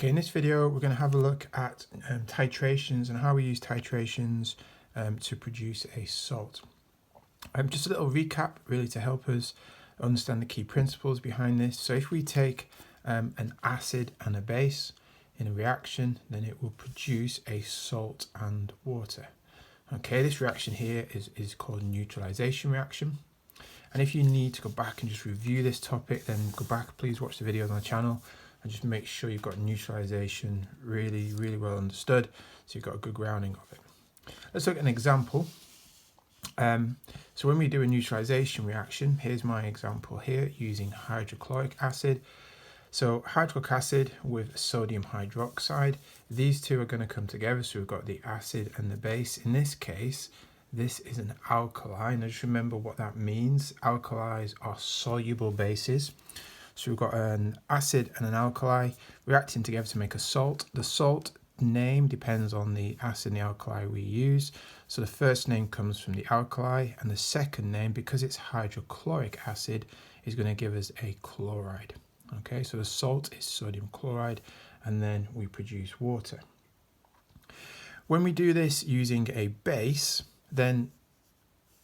Okay, in this video we're going to have a look at titrations and how we use titrations to produce a salt. Just a little recap really to help us understand the key principles behind this. So if we take an acid and a base in a reaction, then it will produce a salt and water. Okay, this reaction here is called neutralization reaction. And if you need to go back and just review this topic, then go back, please watch the videos on the channel and just make sure you've got neutralization really well understood, so you've got a good grounding of it. Let's look at an example. So when we do a neutralization reaction, here's my example here using hydrochloric acid. So hydrochloric acid with sodium hydroxide, these two are going to come together. So we've got the acid and the base. In this case, this is an alkali. Now just remember what that means. Alkalis are soluble bases. So we've got an acid and an alkali reacting together to make a salt. The salt name depends on the acid and the alkali we use. So the first name comes from the alkali, and the second name, because it's hydrochloric acid, is going to give us a chloride. Okay, so the salt is sodium chloride, and then we produce water. When we do this using a base, then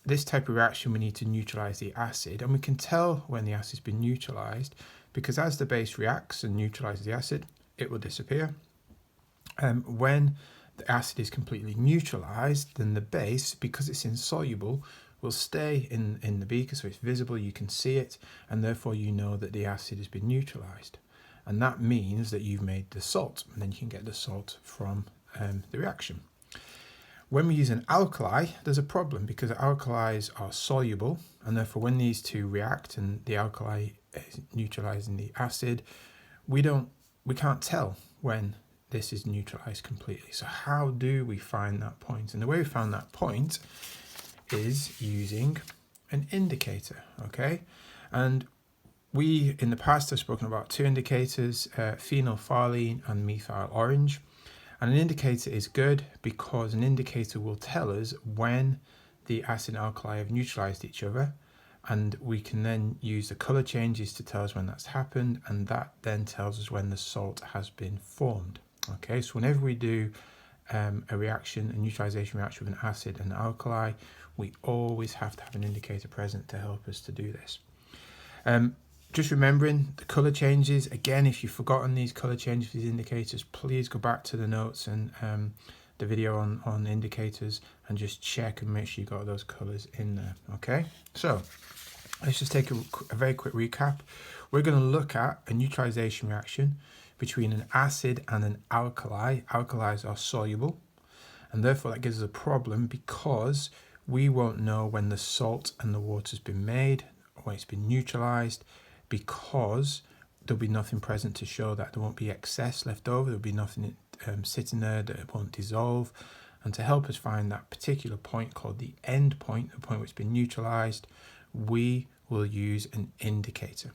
this type of reaction, we need to neutralize the acid, and we can tell when the acid's been neutralized because as the base reacts and neutralizes the acid, it will disappear. When the acid is completely neutralized, then the base, because it's insoluble, will stay in the beaker, so it's visible, you can see it, and therefore you know that the acid has been neutralized. And that means that you've made the salt, and then you can get the salt from the reaction. When we use an alkali, there's a problem because alkalis are soluble, and therefore when these two react and the alkali is neutralizing the acid, we can't tell when this is neutralized completely. So how do we find that point? And the way we found that point is using an indicator, okay? And we in the past have spoken about two indicators, phenolphthalein and methyl orange. And an indicator is good because an indicator will tell us when the acid and alkali have neutralized each other, and we can then use the color changes to tell us when that's happened, and that then tells us when the salt has been formed. Okay, so whenever we do a neutralization reaction with an acid and an alkali, we always have to have an indicator present to help us to do this. Just remembering the color changes. Again, if you've forgotten these color changes for these indicators, please go back to the notes and the video on indicators and just check and make sure you got those colors in there. Okay, so let's just take a very quick recap. We're going to look at a neutralization reaction between an acid and an alkali. Alkalis are soluble, and therefore that gives us a problem because we won't know when the salt and the water has been made or when it's been neutralized, because there'll be nothing present to show that. There won't be excess left over, there'll be nothing sitting there that won't dissolve. And to help us find that particular point called the end point, the point which has been neutralized, we will use an indicator.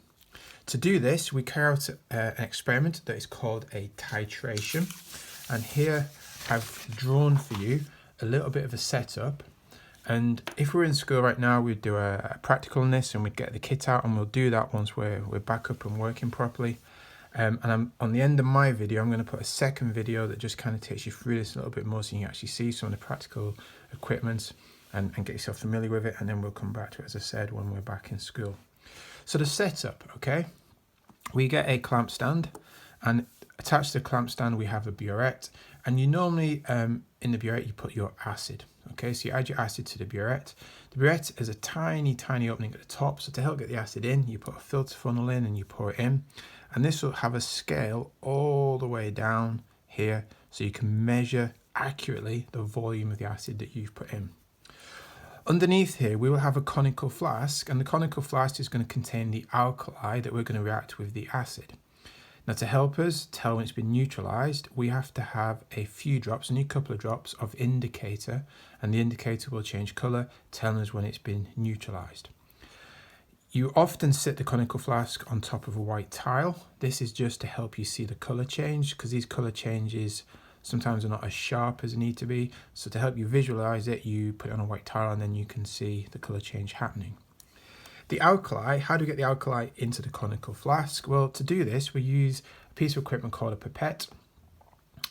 To do this, we carry out an experiment that is called a titration. And here I've drawn for you a little bit of a setup. And if we're in school right now, we'd do a practical on this and we'd get the kit out, and we'll do that once we're back up and working properly. And on the end of my video, I'm going to put a second video that just kind of takes you through this a little bit more so you can actually see some of the practical equipment and get yourself familiar with it. And then we'll come back to it, as I said, when we're back in school. So the setup, okay, we get a clamp stand, and attached to the clamp stand we have a burette, and you normally in the burette you put your acid. Okay, so you add your acid to the burette. The burette is a tiny opening at the top, so to help get the acid in, you put a filter funnel in and you pour it in, and this will have a scale all the way down here so you can measure accurately the volume of the acid that you've put in. Underneath here we will have a conical flask, and the conical flask is going to contain the alkali that we're going to react with the acid. Now, to help us tell when it's been neutralized, we have to have a few drops, only a couple of drops of indicator, and the indicator will change color, telling us when it's been neutralized. You often sit the conical flask on top of a white tile. This is just to help you see the color change, because these color changes sometimes are not as sharp as they need to be. So to help you visualize it, you put it on a white tile and then you can see the color change happening. The alkali, how do we get the alkali into the conical flask? Well, to do this, we use piece of equipment called a pipette.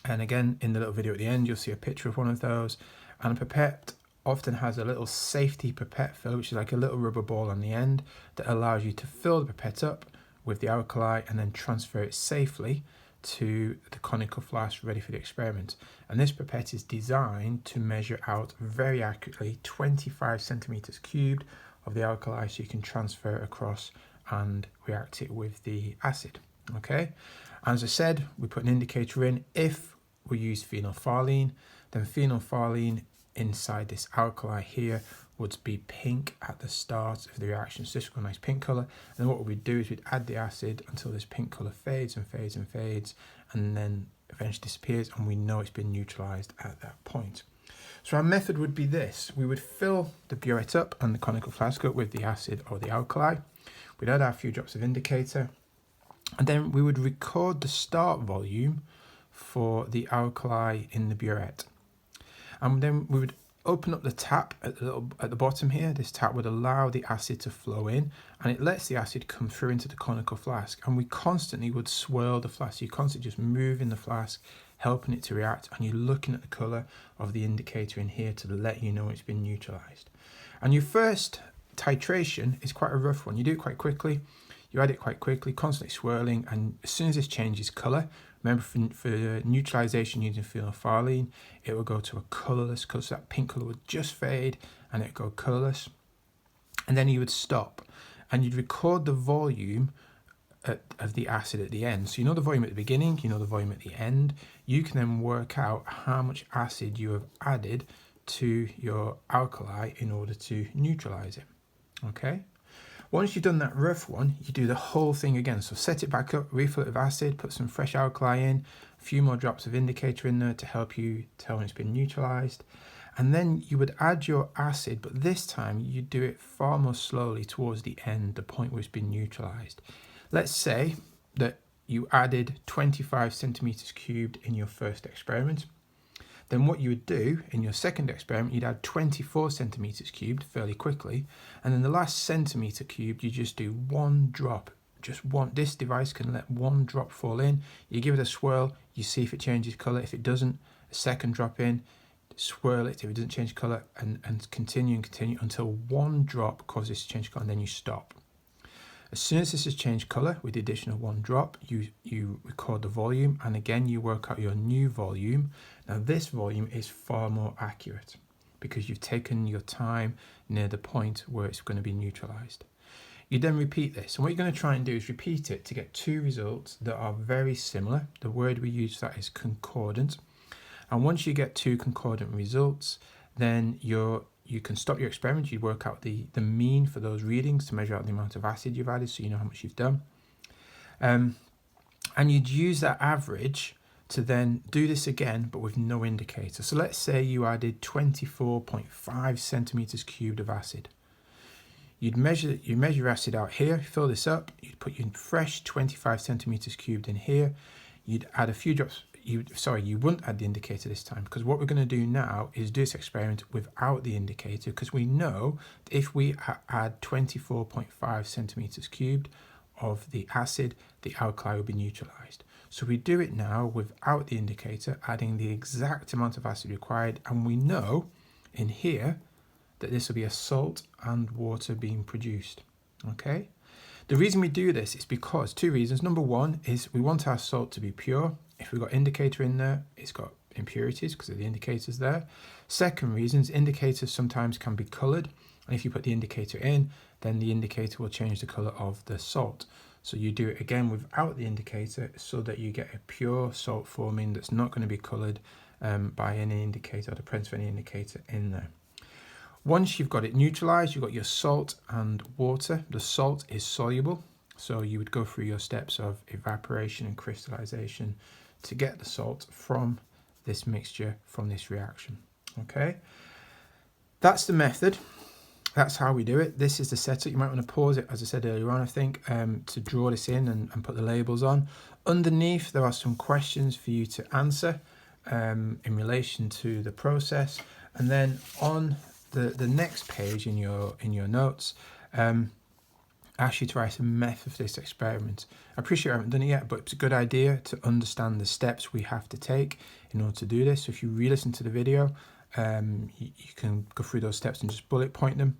And again, in the little video at the end, you'll see a picture of one of those. And a pipette often has a little safety pipette fill, which is like a little rubber ball on the end that allows you to fill the pipette up with the alkali and then transfer it safely to the conical flask ready for the experiment. And this pipette is designed to measure out very accurately 25 centimeters cubed of the alkali, so you can transfer across and react it with the acid. Okay, and as I said, we put an indicator in. If we use phenolphthalein, then phenolphthalein inside this alkali here would be pink at the start of the reaction. So this will be a nice pink colour. And what we'd do is we'd add the acid until this pink colour fades and fades and fades, and then eventually disappears, and we know it's been neutralised at that point. So our method would be this. We would fill the burette up and the conical flask up with the acid or the alkali. We'd add our few drops of indicator, and then we would record the start volume for the alkali in the burette. And then we would open up the tap at the bottom here. This tap would allow the acid to flow in, and it lets the acid come through into the conical flask. And we constantly would swirl the flask. So you're constantly just moving the flask, helping it to react, and you're looking at the colour of the indicator in here to let you know it's been neutralised. And your first titration is quite a rough one. You do it quite quickly. You add it quite quickly, constantly swirling, and as soon as this changes colour, remember for neutralisation using phenolphthalein, it will go to a colourless colour, so that pink colour would just fade and it would go colourless. And then you would stop and you'd record the volume of the acid at the end. So you know the volume at the beginning, you know the volume at the end. You can then work out how much acid you have added to your alkali in order to neutralise it. Okay? Once you've done that rough one, you do the whole thing again. So set it back up, refill it with acid, put some fresh alkali in, a few more drops of indicator in there to help you tell when it's been neutralised. And then you would add your acid, but this time you do it far more slowly towards the end, the point where it's been neutralised. Let's say that you added 25 centimeters cubed in your first experiment. Then what you would do in your second experiment, you'd add 24 centimeters cubed fairly quickly. And then the last centimeter cubed, you just do one drop, just one. This device can let one drop fall in. You give it a swirl, you see if it changes color. If it doesn't, a second drop in, swirl it. If it doesn't change color, and continue until one drop causes it to change color, and then you stop. As soon as this has changed colour with the addition of one drop, you record the volume, and again you work out your new volume. Now this volume is far more accurate because you've taken your time near the point where it's going to be neutralised. You then repeat this, and what you're going to try and do is repeat it to get two results that are very similar. The word we use for that is concordant. And once you get two concordant results, then you can stop your experiment. You work out the mean for those readings to measure out the amount of acid you've added, so you know how much you've done. And you'd use that average to then do this again, but with no indicator. So let's say you added 24.5 centimeters cubed of acid. You measure your acid out here, fill this up, you'd put your fresh 25 centimeters cubed in here, you'd add a few drops. You wouldn't add the indicator this time, because what we're going to do now is do this experiment without the indicator, because we know that if we add 24.5 centimeters cubed of the acid, the alkali will be neutralized. So we do it now without the indicator, adding the exact amount of acid required, and we know in here that this will be a salt and water being produced. Okay? The reason we do this is because two reasons. Number one is we want our salt to be pure. If we've got indicator in there, it's got impurities because of the indicators there. Second reason is indicators sometimes can be coloured, and if you put the indicator in, then the indicator will change the colour of the salt. So you do it again without the indicator so that you get a pure salt forming that's not going to be coloured by any indicator or the presence of any indicator in there. Once you've got it neutralised, you've got your salt and water. The salt is soluble, so you would go through your steps of evaporation and crystallization to get the salt from this mixture, from this reaction. Okay, that's the method. That's how we do it. This is the setup. You might want to pause it, as I said earlier on, I think, to draw this in and put the labels on. Underneath, there are some questions for you to answer in relation to the process. And then on the next page in your notes, ask you to write a method for this experiment. I appreciate I haven't done it yet, but it's a good idea to understand the steps we have to take in order to do this. So if you re-listen to the video, you can go through those steps and just bullet point them.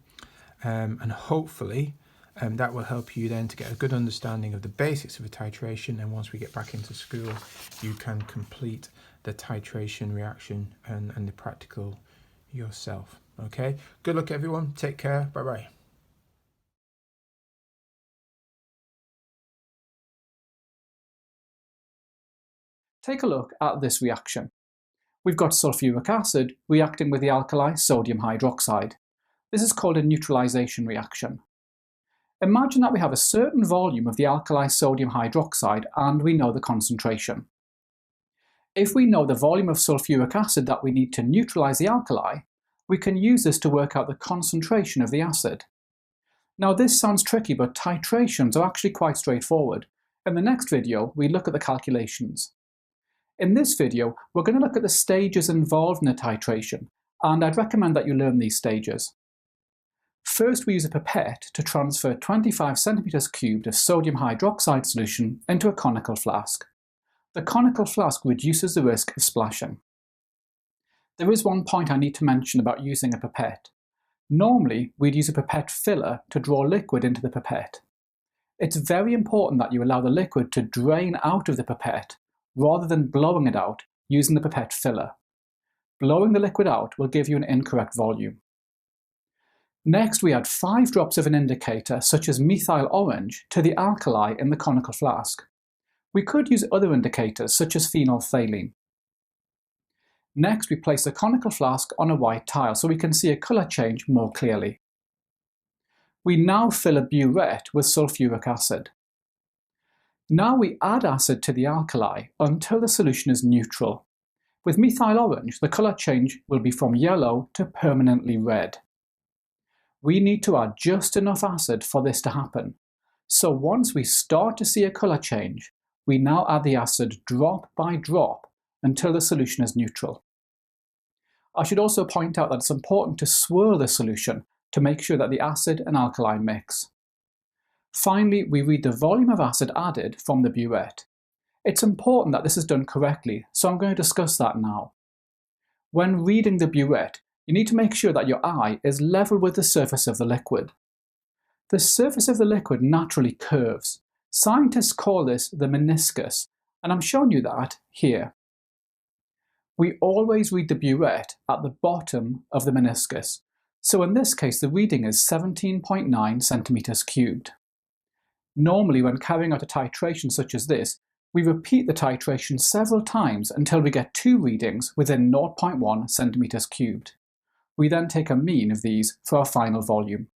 And hopefully that will help you then to get a good understanding of the basics of a titration. And once we get back into school, you can complete the titration reaction and the practical yourself. Okay, good luck everyone. Take care. Bye bye. Take a look at this reaction. We've got sulfuric acid reacting with the alkali sodium hydroxide. This is called a neutralisation reaction. Imagine that we have a certain volume of the alkali sodium hydroxide and we know the concentration. If we know the volume of sulfuric acid that we need to neutralise the alkali, we can use this to work out the concentration of the acid. Now this sounds tricky, but titrations are actually quite straightforward. In the next video, we look at the calculations. In this video, we're going to look at the stages involved in a titration, and I'd recommend that you learn these stages. First, we use a pipette to transfer 25 centimeters cubed of sodium hydroxide solution into a conical flask. The conical flask reduces the risk of splashing. There is one point I need to mention about using a pipette. Normally, we'd use a pipette filler to draw liquid into the pipette. It's very important that you allow the liquid to drain out of the pipette rather than blowing it out using the pipette filler. Blowing the liquid out will give you an incorrect volume. Next, we add 5 drops of an indicator, such as methyl orange, to the alkali in the conical flask. We could use other indicators, such as phenolphthalein. Next, we place the conical flask on a white tile so we can see a colour change more clearly. We now fill a burette with sulfuric acid. Now we add acid to the alkali until the solution is neutral. With methyl orange, the colour change will be from yellow to permanently red. We need to add just enough acid for this to happen. So once we start to see a colour change, we now add the acid drop by drop until the solution is neutral. I should also point out that it's important to swirl the solution to make sure that the acid and alkali mix. Finally, we read the volume of acid added from the burette. It's important that this is done correctly, so I'm going to discuss that now. When reading the burette, you need to make sure that your eye is level with the surface of the liquid. The surface of the liquid naturally curves. Scientists call this the meniscus, and I'm showing you that here. We always read the burette at the bottom of the meniscus, so in this case the reading is 17.9 centimeters cubed. Normally, when carrying out a titration such as this, we repeat the titration several times until we get 2 readings within 0.1 centimeters cubed. We then take a mean of these for our final volume.